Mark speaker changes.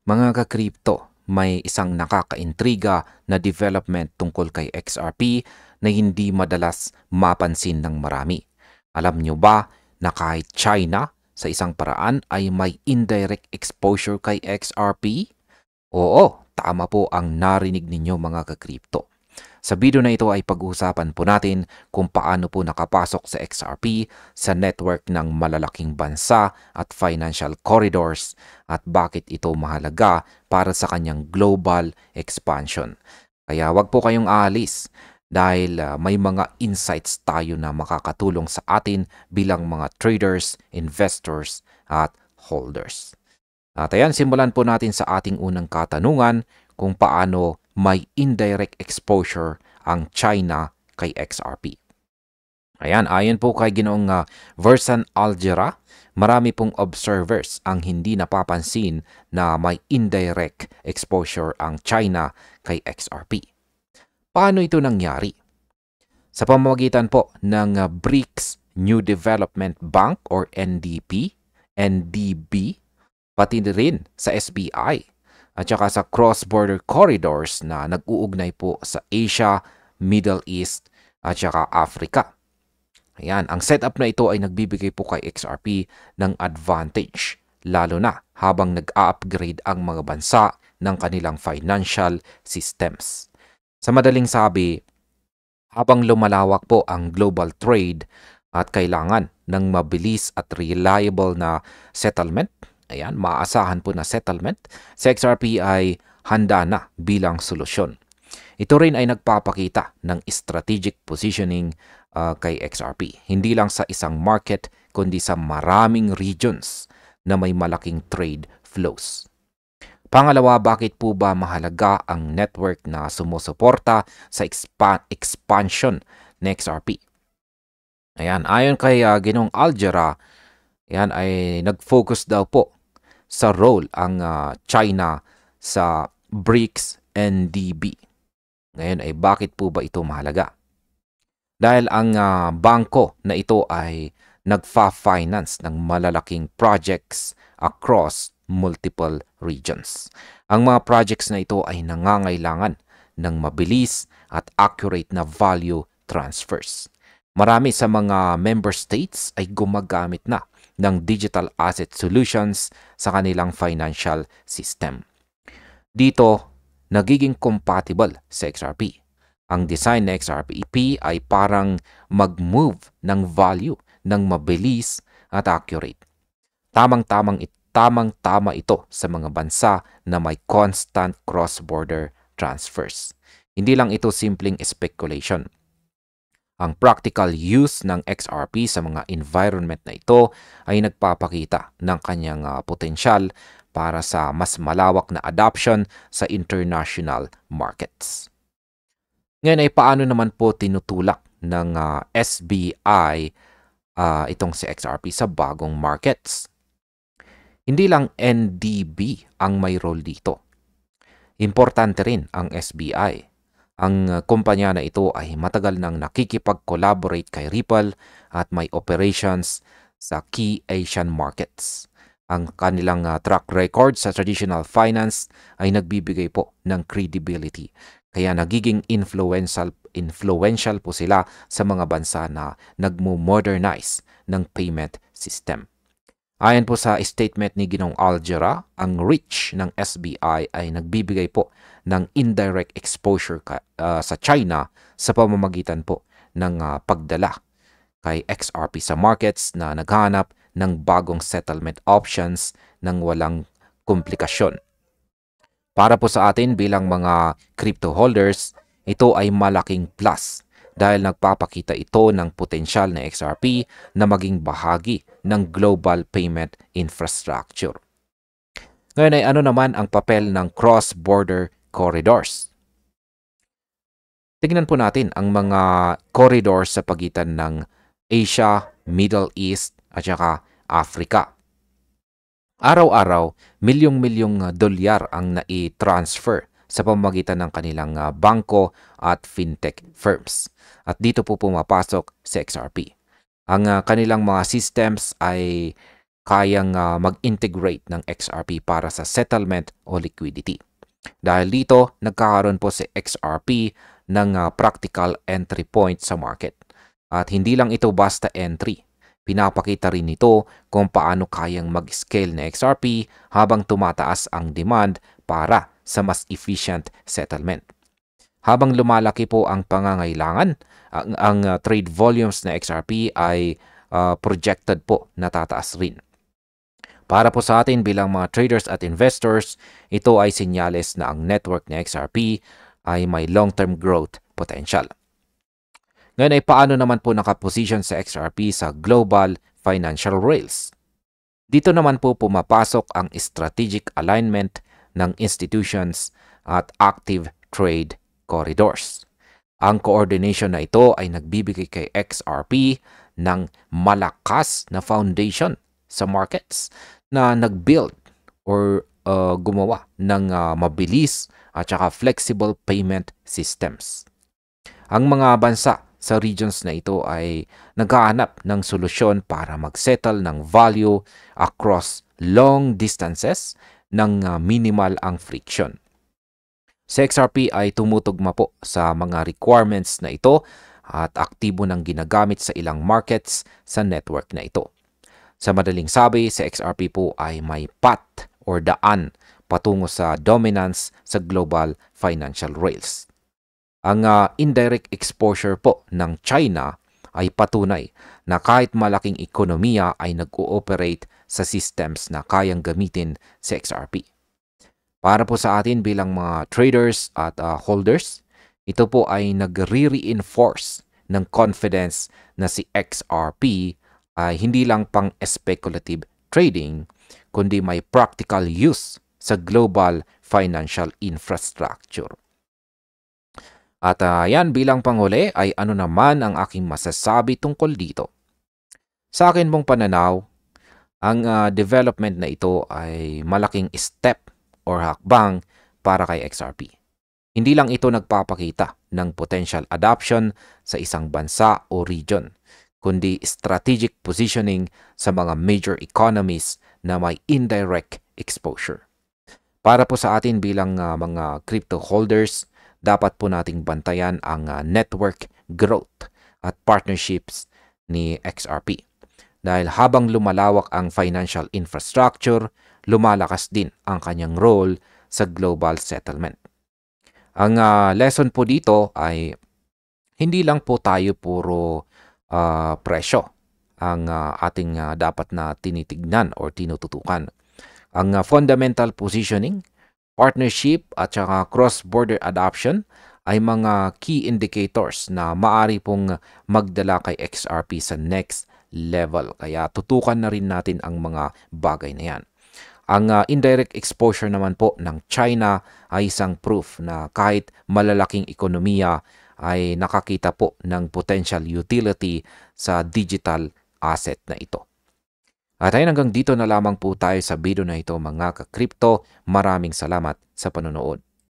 Speaker 1: Mga ka-crypto, may isang nakakaintriga na development tungkol kay XRP na hindi madalas mapansin ng marami. Alam nyo ba na kahit China sa isang paraan ay may indirect exposure kay XRP? Oo, tama po ang narinig ninyo mga ka-crypto. Sa video na ito ay pag-uusapan po natin kung paano po nakapasok sa XRP sa network ng malalaking bansa at financial corridors at bakit ito mahalaga para sa kanyang global expansion. Kaya wag po kayong aalis dahil may mga insights tayo na makakatulong sa atin bilang mga traders, investors at holders. At ayan, simulan po natin sa ating unang katanungan kung paano may indirect exposure ang China kay XRP. Ayan, ayon po kay Ginoong Versan Algera, marami pong observers ang hindi napapansin na may indirect exposure ang China kay XRP. Paano ito nangyari? Sa pamamagitan po ng BRICS New Development Bank or NDB, pati rin sa SBI at saka sa cross-border corridors na nag-uugnay po sa Asia, Middle East at saka Africa. Ayan, ang setup na ito ay nagbibigay po kay XRP ng advantage, lalo na habang nag-a-upgrade ang mga bansa ng kanilang financial systems. Sa madaling sabi, habang lumalawak po ang global trade at kailangan ng mabilis at reliable na settlement, ayan, maaasahan po na settlement, sa XRP ay handa na bilang solusyon. Ito rin ay nagpapakita ng strategic positioning kay XRP. Hindi lang sa isang market, kundi sa maraming regions na may malaking trade flows. Pangalawa, bakit po ba mahalaga ang network na sumusuporta sa expansion ng XRP? Ayan, ayon kay Ginoong Algera, ayan, ay nag-focus daw po sa role ang China sa BRICS NDB. Ngayon ay bakit po ba ito mahalaga? Dahil ang bangko na ito ay nagfa-finance ng malalaking projects across multiple regions. Ang mga projects na ito ay nangangailangan ng mabilis at accurate na value transfers. Marami sa mga member states ay gumagamit na ng digital asset solutions sa kanilang financial system. Dito, nagiging compatible sa XRP. Ang design ng XRP ay parang mag-move ng value ng mabilis at accurate. Tamang-tama ito sa mga bansa na may constant cross-border transfers. Hindi lang ito simpleng speculation. Ang practical use ng XRP sa mga environment na ito ay nagpapakita ng kanyang potensyal para sa mas malawak na adoption sa international markets. Ngayon ay paano naman po tinutulak ng SBI itong si XRP sa bagong markets? Hindi lang NDB ang may role dito. Importante rin ang SBI. Ang kumpanya na ito ay matagal nang nakikipag-collaborate kay Ripple at may operations sa key Asian markets. Ang kanilang track record sa traditional finance ay nagbibigay po ng credibility. Kaya nagiging influential po sila sa mga bansa na nagmo-modernize ng payment system. Ayon po sa statement ni Ginoong Algera, ang reach ng SBI ay nagbibigay po ng indirect exposure sa China sa pamamagitan po ng pagdala kay XRP sa markets na naghahanap ng bagong settlement options ng walang komplikasyon. Para po sa atin bilang mga crypto holders, ito ay malaking plus dahil nagpapakita ito ng potensyal na XRP na maging bahagi ng global payment infrastructure. Ngayon ay ano naman ang papel ng cross-border corridors? Tignan po natin ang mga corridors sa pagitan ng Asia, Middle East at saka Africa. Araw-araw, milyong-milyong dolyar ang nai-transfer sa pamamagitan ng kanilang bangko at fintech firms. At dito po pumapasok sa XRP. Ang kanilang mga systems ay kayang mag-integrate ng XRP para sa settlement o liquidity. Dahil dito, nagkakaroon po si XRP ng practical entry point sa market. At hindi lang ito basta entry. Pinapakita rin ito kung paano kayang mag-scale na XRP habang tumataas ang demand para sa mas efficient settlement. Habang lumalaki po ang pangangailangan, ang trade volumes na XRP ay projected po na tataas rin. Para po sa atin bilang mga traders at investors, ito ay senyales na ang network na XRP ay may long-term growth potential. Ngayon ay paano naman po nakaposition sa XRP sa global financial rails? Dito naman po pumapasok ang strategic alignment ng institutions at active trade corridors. Ang coordination na ito ay nagbibigay kay XRP ng malakas na foundation sa markets na nag-build or gumawa ng mabilis at saka flexible payment systems. Ang mga bansa sa regions na ito ay naghahanap ng solusyon para mag-settle ng value across long distances ng minimal ang friction. Sa XRP ay tumutugma po sa mga requirements na ito at aktibo ng ginagamit sa ilang markets sa network na ito. Sa madaling sabi, sa XRP po ay may path or daan patungo sa dominance sa global financial rails. Ang indirect exposure po ng China ay patunay na kahit malaking ekonomiya ay nag-ooperate sa systems na kayang gamitin sa XRP. Para po sa atin bilang mga traders at holders, ito po ay nagre-reinforce ng confidence na si XRP ay hindi lang pang speculative trading, kundi may practical use sa global financial infrastructure. At yan bilang panghuli ay ano naman ang aking masasabi tungkol dito. Sa akin pong pananaw, ang development na ito ay malaking step or hakbang para kay XRP. Hindi lang ito nagpapakita ng potential adoption sa isang bansa o region, kundi strategic positioning sa mga major economies na may indirect exposure. Para po sa atin bilang mga crypto holders, dapat po nating bantayan ang network growth at partnerships ni XRP. Dahil habang lumalawak ang financial infrastructure, lumalakas din ang kanyang role sa global settlement. Ang lesson po dito ay hindi lang po tayo puro presyo ang ating dapat na tinitignan or tinututukan. Ang fundamental positioning, partnership at saka cross-border adoption ay mga key indicators na maari pong magdala kay XRP sa next level. Kaya tutukan na rin natin ang mga bagay na yan. Ang indirect exposure naman po ng China ay isang proof na kahit malalaking ekonomiya ay nakakita po ng potential utility sa digital asset na ito. At ayun, hanggang dito na lamang po tayo sa video na ito mga ka-crypto. Maraming salamat sa panonood.